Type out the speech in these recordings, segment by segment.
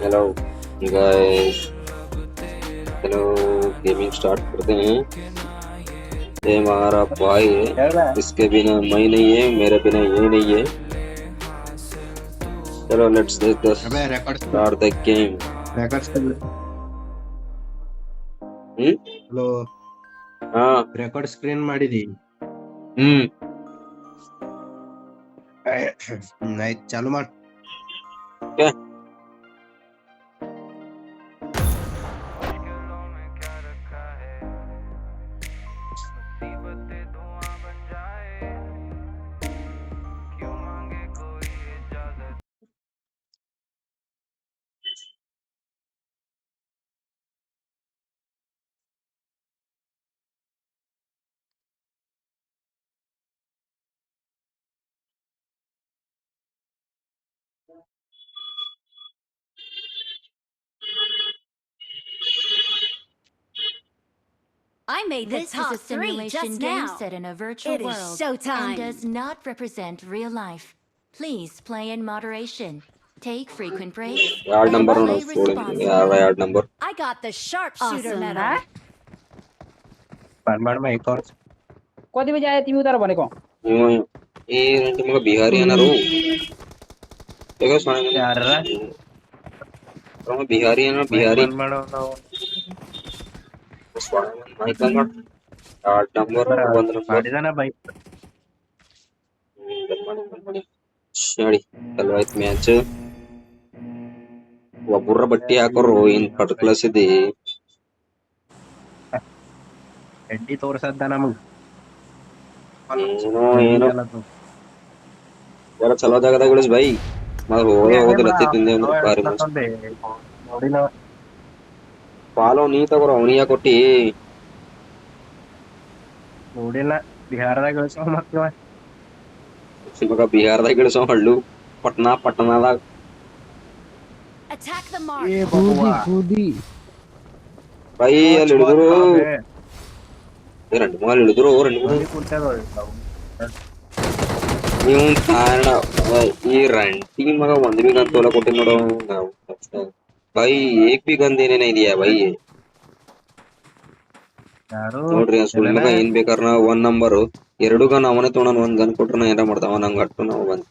Hello guys. चलो gaming start करते हैं। ये हमारा भाई चल है, रहा है। इसके बिना मैं नहीं है, मेरे बिना ये नहीं है। चलो लेट्स अबे record start the game. Record hello हाँ। ರೆಕಾರ್ಡ್ ಸ್ಕ್ರೀನ್ ಮಾಡಿದಿ हम्म। ಆಯ್ತು ಚಾಲು ಮಾಡ್ क्या? I made the This top is a 3 simulation just game now. set in a virtual It is world showtime. and does not represent real life. Please play in moderation. Take frequent breaks यार and number play यार responsibly. यार number I got the sharpshooter Awesome. medal. बारमा एक और कति बजी आयो तिमी उता भनेको ये तुमको बिहारी है ना रो देखो सुना यार मैंने बिहारी है ना ಮೈಕ್ बिहारी ಬಂದ್ ಮಾಡೋ ನಾವು माइक नंबर यार नंबर ನಂಬರ್ बंद नंबर ಮಾಡಿದಾನ ಬೈ ಸರಿ ಚಲವಾಯ್ತು ಮ್ಯಾಚ್ ಒಬ್ಬರ ಬಟ್ಟಿ ಹಾಕೋರು ಇನ್ ಕಟ್ಕಲಸಿದಿ ಎಡ್ಡಿ ತೋರ್ಸದ್ದ ನಮಗ್ ಏನೋ ಏನೋ ಯಾರ ಚಲೋ ಜಾಗದಾಗ ಇಳಿಸ್ ಬೈ ಮಗ ಹೋಗೋದಿಲ್ಲ ತಿಂದೆ ಅಂದ್ರೆ ಬಾರಿ ಮನ್ಸು ನೋಡಿನ ಫಾಲೋ ನೀ ತಗೋರ ಅವನಿಯ ಕೊಟ್ಟಿ ನೋಡಿಲ್ಲ ಬಿಹಾರದಾಗ ಇಳಿಸೋ ಮಕ್ಕಳ ಮಗ ಬಿಹಾರದಾಗ ಇಳಿಸೋ ಹಳ್ಳು ಪಟ್ನಾದಾಗ Attack the mark. ಏ ಬಬುವಾ ಬೈ ಅಲ್ಲಿ ಹಿಡಿದ್ರು రెండు మూలు ಹಿಡಿದ್ರು రెండు ಮೂರು ಮಂದಿ ಕುಂತದ ನೀವು ಕಾರಣ ಈ ರಂಟಿ ಮಗ ಒಂದ್ ಬಿ ಗನ್ ತೋಲ ಕೊಟ್ಟಿ ನೋಡು ನಾವು ಬೈ ಏಕ್ ಬಿ ಗನ್ ಏನೇನ ಇದೆಯಾ ಬೈ ಯಾರು ನೋಡ್ರಿ ಸುಳಿ ಮಗ ಏನ್ ಬೇಕಾರ ಒಂದ್ ನಂಬರ್ ಎರಡು ಗನ್ ಅವನೇ ತೊಗೊಂಡ್ ಒಂದ್ ಗನ್ ಕೊಟ್ರ ಏನ ಮಾಡ್ತಾವ ನಂಗೆ ಅಟ್ಟು ನಾವು ಬಂದ್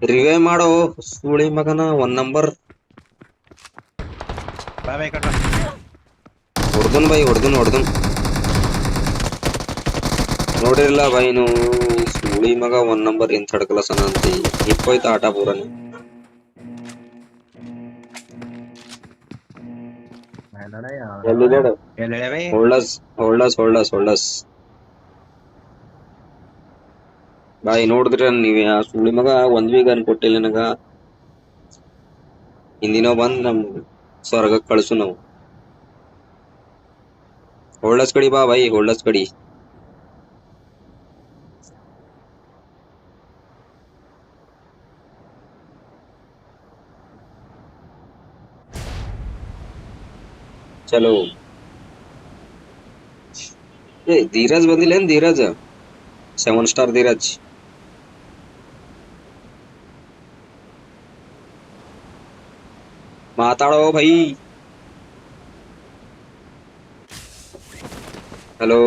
ರಿವೇ ಮಾಡೋ ಸುಳಿ ಮಗನ ಒಂದ್ ನಂಬರ್ ಬಾಬೆ ಕಟ್ಟ ಹೊಡ್ದನ್ ಬೈ ಹೊಡ್ದನ್ ನೋಡಿರಲ್ಲ ಬೈ ನೀವು ಸುಳಿ ಮಗ ಒಂದ್ ನಂಬರ್ ಏನ್ ತಡ್ಕಲಸನ ಅಂತಿ ಇಪ್ಪೋಯ್ತ ಆಟ ಪೂರನೆ ಎಲ್ಲಿದ್ದಾడు ಎಲ್ಲೆಳವೆ ಹೊಳ್ಳಸ್ ಬಾಯ್ ನೋಡಿದ್ರ ನೀವ್ ಆ ಸುಳಿ ಮಗ ಒಂದ್ ಬಿ ಗನ್ ಕೊಟ್ಟಿಲ್ಲ ನನಗ ಹಿಂದಿನ ಬಂದ್ ನಮ್ ಸ್ವರ್ಗಕ್ ಕಳ್ಸು ನಾವು ಹೊಳ್ಳಸ್ ಕಡಿ ಬಾ ಬೈ ಹೊಳ್ಳಸ್ ಕಡಿ ಚಲೋ ಏ ಧೀರಜ್ ಬಂದಿಲ್ಲ ಏನ್ ಧೀರಜ್ 7 ಸ್ಟಾರ್ ಧೀರಜ್ ಮಾತಾಡೋ ಭೈ ಹಲೋ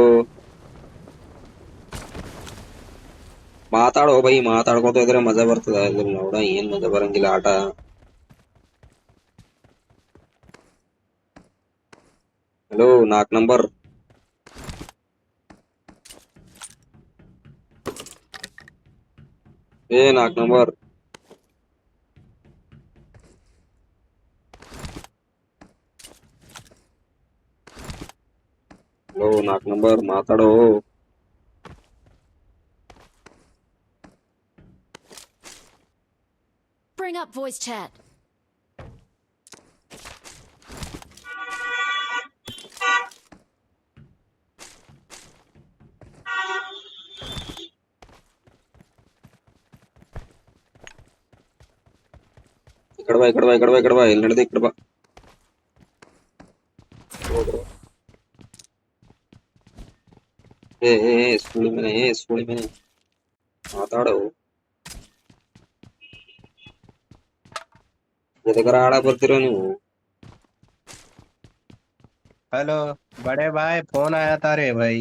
ಮಾತಾಡೋ ಭೈ ಮಾತಾಡ್ಕೊತ ಇದ್ರೆ ಮಜಾ ಬರ್ತದ ಇಲ್ಲಿ ನೋಡ ಏನ್ ಮಜಾ ಬರಂಗಿಲ್ಲ ಆಟ ಹಲೋ 4 ನಂಬರ್ ಏ 4 ನಂಬರ್ ಹಲೋ 4 ನಂಬರ್ ಮಾತಾಡೋ Bring up voice chat. ಈ ಕಡೆ ಬಾ ಎಲ್ಲಿ ನಡೆದ ಈ ಕಡೆ ಬಾ ಸುಳಿ ಮನೆ ಮಾತಾಡೋ ಎದಕ್ಕರ ಆಡಕ್ ಬರ್ತಿರೋ ನೀವು? हेलो बड़े भाई, फोन आया था रे भाई।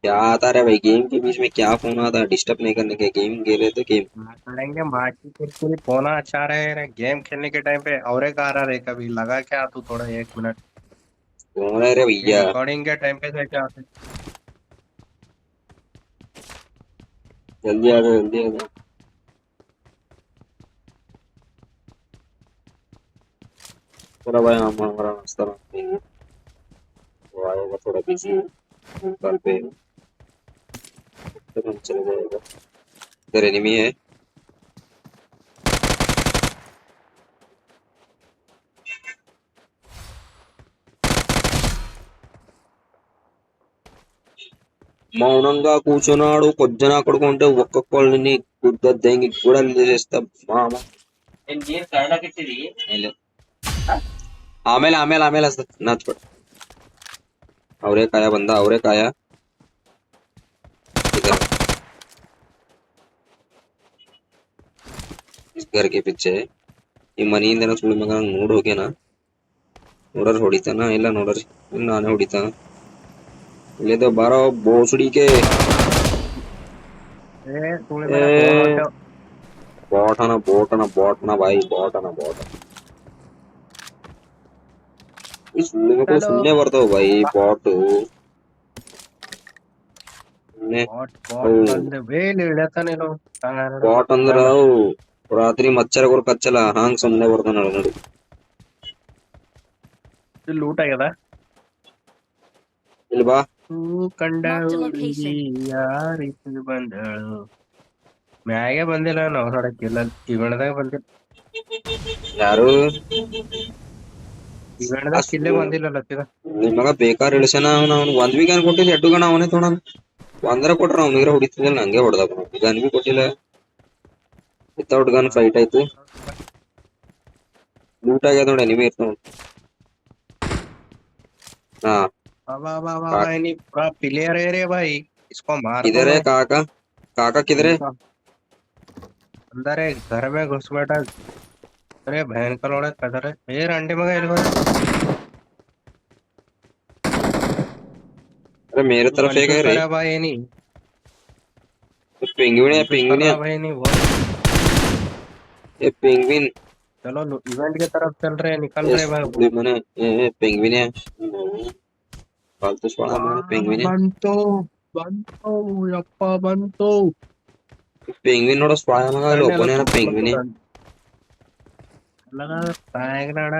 क्या आता रहा है भाई? गेम के बीच में क्या फोन आता है? डिस्टर्ब नहीं करने के, गेम खेल रहे तो गेम। मारेंगे माटी के फोन अच्छा रहे रे, गेम खेलने के टाइम पे और एक आ रहा रे, कभी लगा क्या तू थोड़ा 1 मिनट। कौन है रे ये भैया? रिकॉर्डिंग के टाइम पे से क्या। जल्दी आ जाओ, जल्दी आ जाओ। थोड़ा भाई हम हमारा नाश्ता बनाते हैं। वो आएगा थोड़ा बिजी है, कल पे तो हम चले जाएगा। इधर एनिमी है। మౌనంగా కూర్చున్నాడు కొజ్జన కొడుకుంటే ఒక్కొక్కళ్ళని గుద్ద దెంగి గూడలు చేసేస్తా మామ. hello. ಆಮೇಲೆ ಆಮೇಲೆ ಆಮೇಲೆ ಹಚ್ತ ನಾಚ್ಬೇಡ. ಅವರೇ ಬಂದ ಅವರೇ ಕಾಯ इधर इस घर के पीछे ಈ ಮನೆಯಿಂದನ ಸುಳ್ಳು ಮಗ ನೋಡ್ ಹೋಗ್ಯಾನ. ನೋಡರ್ ಹೊಡಿತಾನ ಇಲ್ಲ ನೋಡರ್ ನಾನೇ ಹೊಡಿತಾನ. ಇಲ್ಲಿದ್ದು ಬಾರೋ ಬೋಸುಡಿಕೆ. ए तूने ए मेरा फोन उठा। ಬಾಟನ ಬಾಯಿ ಬಾಟ. ಈ ಸುಳ್ಳು ಮಕ್ಕಳು हेलो ಸುಮ್ಮನೆ ಬರ್ತಾವ ಬಾಯಿ ಬಾಟು. ಸುಮ್ನೆ बॉट बॉट ಅವು बंदे वे लेता नहीं लो। ಬಾಟ್ ಅಂದ್ರ ಅವು ರಾತ್ರಿ ಮಚ್ಚರಗಳು ಕಚ್ಚಲ್ಲ ಹಾಂಗ್ ಸುಮ್ಮನೆ ಬರ್ತಾನ ನೋಡಿ. लूट आ गया। ಇಲ್ಲಿ ಬಾ. तू कंडा Marked a ಹುಡುಗಿ location. ಯಾರಿತು ಬಂದಳು ಮ್ಯಾಗೆ ಬಂದಿಲ್ಲ ನಾವು ನೋಡಕ್ಕಿಲ್ಲ ಇವೆಣದಾಗ ಬಂದಿಲ್ಲ ಯಾರು ಇವೆಣದಾಗ ಕಿಲ್ಲೇ ಬಂದಿಲ್ಲ ಲತ್ತಿದ ನಿಮಗ ಬೇಕಾರ್ ಇಳಿಸನ ಅವ್ನು ಒಂದ್ ಬಿ ಗನ್ ಕೊಟ್ಟಿಲ್ಲ 2 ಗನ್ ಅವನೇ ತೊಗೊಂಡ ಒಂದರ ಕೊಟ್ರ ಅವ್ನಿಗೆ ಹೊಡಿತಿದ್ದಿಲ್ಲ ನಂಗೆ ಹೊಡೆದ ಗನ್ ಬಿ ಕೊಟ್ಟಿಲ್ಲ ವಿತೌಟ್ ಗನ್ ಫೈಟ್ ಆಯ್ತು ಲೂಟ್ ಆಗ್ಯದ ನೋಡಿ ಎನಿಮಿ ಇರ್ತಾವ हाँ वाह वाह वाह वाह नहीं पूरा प्लेयर है रे भाई इसको मार दो किधर है मैं काका काका किधर है अंदर है घर में घुस बैठा अरे बहन का लोड़ा कदर है ये अंडे में गए लोग अरे मेरे तरफ एक है रे करा भाई नहीं पेंगुइन है भाई नहीं वो ये पेंगुइन चलो इवेंट की तरफ चल रहे हैं निकल रहे भाई मैंने ये पेंगुइन है फालतू छोड़ा मैंने पेंगुइन है ಬಂತು ಬಂತು ಯಪ್ಪ ಬಂತು पेंगुइन ನೋಡ ಸ್ವಾಯ ಮಗ ಅಲ್ಲಿ ಒಬ್ಬನೇ पेंगुइन लगा तायगनाಡ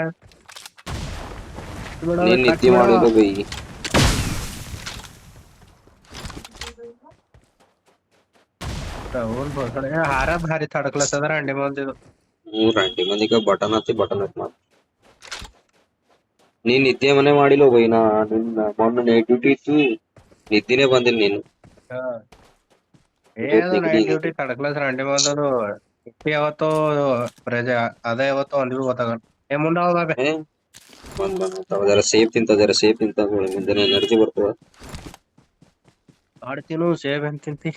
ನೀನ್ ನಿತ್ಯ ಮಾಡಿದ ಬೈ राहुल भोसले हारा भारी थडकला सदर अंडे मध्ये ಮೂರ್ ಅಂಟಿ ಮಂದಿಗೆ ಬಟನ್ ಹತ್ತಿ ಮಾಡ ನೀನ್ ನಿದ್ದೆ ಮನೆ ಮಾಡಿಲ್ಲ ಬೈ ನಾ ನಿನ್ನ ಮೊನ್ನೆ ನೈಟ್ ಡ್ಯೂಟಿ ಇತ್ತು ನಿದ್ದೆನೆ ಬಂದಿಲ್ಲ ನೀನು ಏದು ನೈಟ್ ಡ್ಯೂಟಿ ಥಡಕ್ಲ ಸರ್ ಅಂಡೆ मध्ये ಯಾವತ್ತೋ ರಜೆ ಅದೇ ಯಾವತ್ತೋ ಒಂದಿಗೂ ಗೊತ್ತಾಗಲ್ಲ ಏ ಮುಂದೆ ಹೋಗ ಜರ ಸೇಫ್ ತಿಂತ ಮುಂದೆ ಎನರ್ಜಿ ಬರ್ತದ ಆಡ್ತೀನು ಸೇಬ್ ಅಂತ ತಿಂತಿ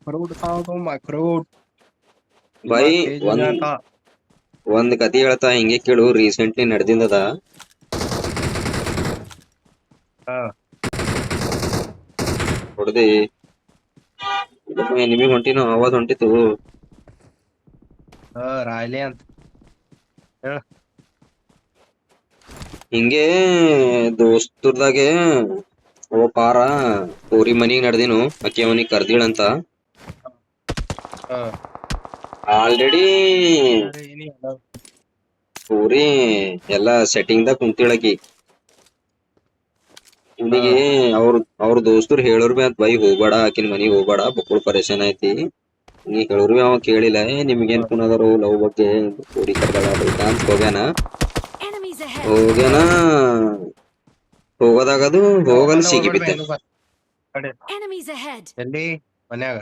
ಫ್ರೂಟ್ खाओ फ्रूट ಬೈ ಒಂದ್ ಕತಿ ಹೇಳ್ತಾ ಹಿಂಗೆ ಕೇಳು ರೀಸೆಂಟ್ಲಿ ನಡೆದಿಂದದ ಹೊಡೆದಿ ನಿಮಗೆ ಹೊಂಟಿನ ಆವಾಜ್ ಹೊಂಟಿತು ರಾಯ್ಲಿ ಅಂತ ಹೇಳ ಹಿಂಗೆ ದೋಸ್ತರ್ದಾಗೆ ಓ ಪಾರ ಪೂರಿ ಮನಿಗ್ ನಡೆದಿನು ಅಕ್ಕಿ ಅವನಿಗೆ ಕರ್ದಿಳಂತ ಆಲ್ರೆಡಿ ಪೂರಿ ಎಲ್ಲಾ ಸೆಟ್ಟಿಂಗ್ ದಾಗ ಕುಂತಿಳಕಿ ಇವನಿಗೆ ಅವ್ರ ದೋಸ್ತರು ಹೇಳೋರ್ ಬಿ ಅಂತ ಬೈ ಹೋಗ್ಬೇಡ ಆಕಿನ ಮನಿಗ್ ಹೋಗ್ಬೇಡ ಬಕ್ಕುಳ್ ಪರೇಶಾನ್ ಐತಿ ನೀ ಹೇಳೋರ್ ಬಿ ಅವ ಕೇಳಿಲ್ಲ ನಿಮ್ಗೇನ್ ಕುನದರು ಲವ್ ಬಗ್ಗೆ ಪೂರಿ ಕರ್ದಾಳ ಅಂತ ಹೋಗ್ಯಾನ Enemies ahead. ಹೋಗ್ಯಾನ ಹೋಗೋದಾಗದು ಹೋಗಲ್ ಸಿಗಿಬಿದ್ದೆ Enemies ahead. ಎಲ್ಲಿ ಮನ್ಯಾಗ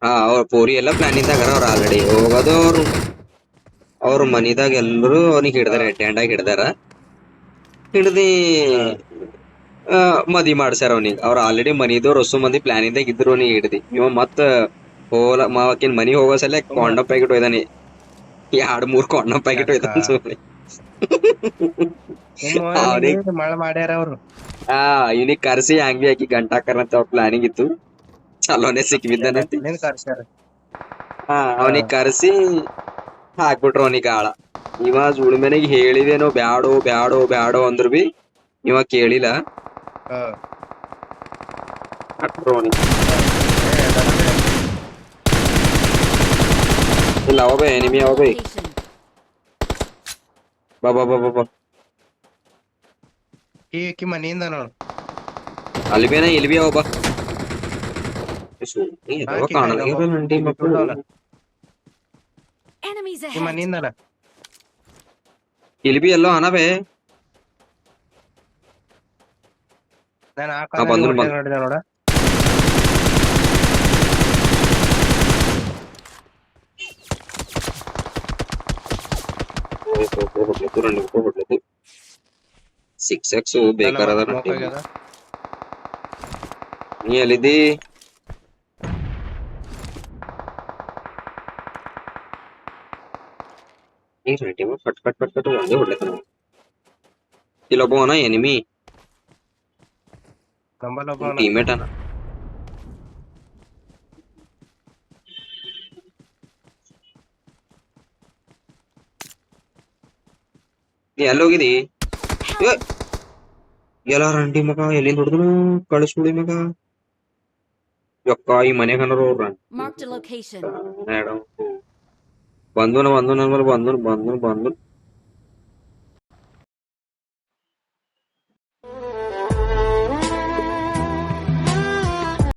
ಹಾ ಅವ್ರ ಪೂರಿ ಎಲ್ಲ ಪ್ಲಾನಿಂಗ್ ದಾಗ ಅವ್ರ ಆಲ್ರೆಡಿ ಹೋಗೋದು ಅವ್ರ ಮನಿದಾಗ ಎಲ್ಲರೂ ಅವನಿಗೆ ಹಿಡ್ದಾರ ಟ್ಯಾಂಡಾಗ ಹಿಡ್ದಾರ ಹಿಡ್ದಿ ಮದಿ ಮಾಡ್ಸ್ಯಾರ ಅವ್ನಿಗೆ ಅವ್ರ ಆಲ್ರೆಡಿ ಮನಿದವ್ರು ಹೊಸ ಮಂದಿ ಪ್ಲಾನಿಂಗ್ ದಾಗ ಇದ್ರು ಅವ್ನಿಗೆ ಹಿಡ್ದಿ ಇವ ಮತ್ತ ಹೋಲ ಮಾವಕಿನ್ ಮನಿ ಹೋಗೋ ಸಲ ಕಾಂಡಮ್ ಪ್ಯಾಕೆಟ್ ಒಯ್ದಾನಿ 2-3 ಕಾಂಡಮ್ ಪ್ಯಾಕೆಟ್ ಯಾಕ? ಒಯ್ದಾನ ಸುಮ್ಮನೆ ಅವ್ನಿಗ್ ಮಳ ಮಾಡ್ಯಾರ ಅವ್ರು. ಇವನಿಗ್ ಕರ್ಸಿ ಹಂಗೆ ಹಾಕಿ ಗಂಟಾಕರಂತ ಅವ್ರ ಪ್ಲಾನಿಂಗ್ ಇತ್ತು. ಚಲೋನೆ ಸಿಕ್ಕಿಬಿದ್ದಾನಂತಿ. ಎಲ್ಲಿಂದ ಕರ್ಸ್ಯಾರ? ಅವನಿಗ್ ಕರ್ಸಿ ಹಾಕ್ಬಿಟ್ರು ಅವನಿಗೆ ಆಳ. ಇವ ಉಳುಮೆನಿಗೆ ಹೇಳಿದೇನೋ ಬ್ಯಾಡೋ ಬ್ಯಾಡೋ ಬ್ಯಾಡೋ ಅಂದ್ರು ಬಿ ಇವ ಕೇಳಿಲ್ಲ. ಹಾ. ಹಾಕ್ಬಿಟ್ರು ಅವನಿಗೆ. ಏ, ಅದಲ್ಲದೆ ಇಲ್ಲ ಅವ ಬೇ ಎನಿಮಿ ಅವ ಬೇ. Location. ಬಾ ಬಾ ಬಾ ಬಾ ಬಾ. ಈಕಿ ಮನಿಯಿಂದ ನೋಡು. ಅಲ್ಲಿ ಬೇನ ಇಲ್ಲಿ ಬಿ ಅವ ಬಾ. ಹಾಕಿ ಕಾಣಲ್ಲ ಕೈಗೆ ಹೋಗು. ನಂಟಿ ಮಕ್ಕಳು. ಬಿಡೋಲ್ಲ. Enemies ಈ ahead. ಮನಿಯಿಂದಲ್ಲ. ಇಲ್ಲಿ ಬಿ ಎಲ್ಲೋ ಅನ ಬೇ. ನಾನು ಆ ಬಂದ್ರು, ಕಾಲದಲ್ಲಿ ಹೊಟ್ಟೆ ಬಂದ್ರು. ನೋಡಿದೆ ನೋಡ. ಹೊಡ್ಲತ್ತು 6x ಬೇಕಾರದ ಸ್ಮೋಕ್ ಆಗ್ಯದ. ನೀ ಎಲ್ಲಿದ್ದಿ? ಈ ready cut cut cut cut ಒಂದೇ ಹೊಡ್ಲತ್ತ. ಇಲ್ಲೊಬ್ಬವನ ಎನಿಮಿ ನಂಬಲ್ಲ ಒಬ್ಬ ಅವ್ನ. ಟೀಮೇಟ್ ಅನ. ನೀ ಎಲ್ಲೋಗಿದಿ? ಏ ಎಲ್ಲ ರಂಡಿ ಮಗ ಎಲ್ಲಿಂದ ಹೊಡೆದ್ರು ಕಳಿಸ್ಬಿಡಿ ಮಗ. ಯಕ್ಕ ಈ ಮನೆಗೆ ಅನ್ನೋರು ಅವ್ರ Marked a location. ಬಂದು ಬಂದು ನನ್ ಮೇಲೆ ಬಂದು ಬಂದು ಬಂದು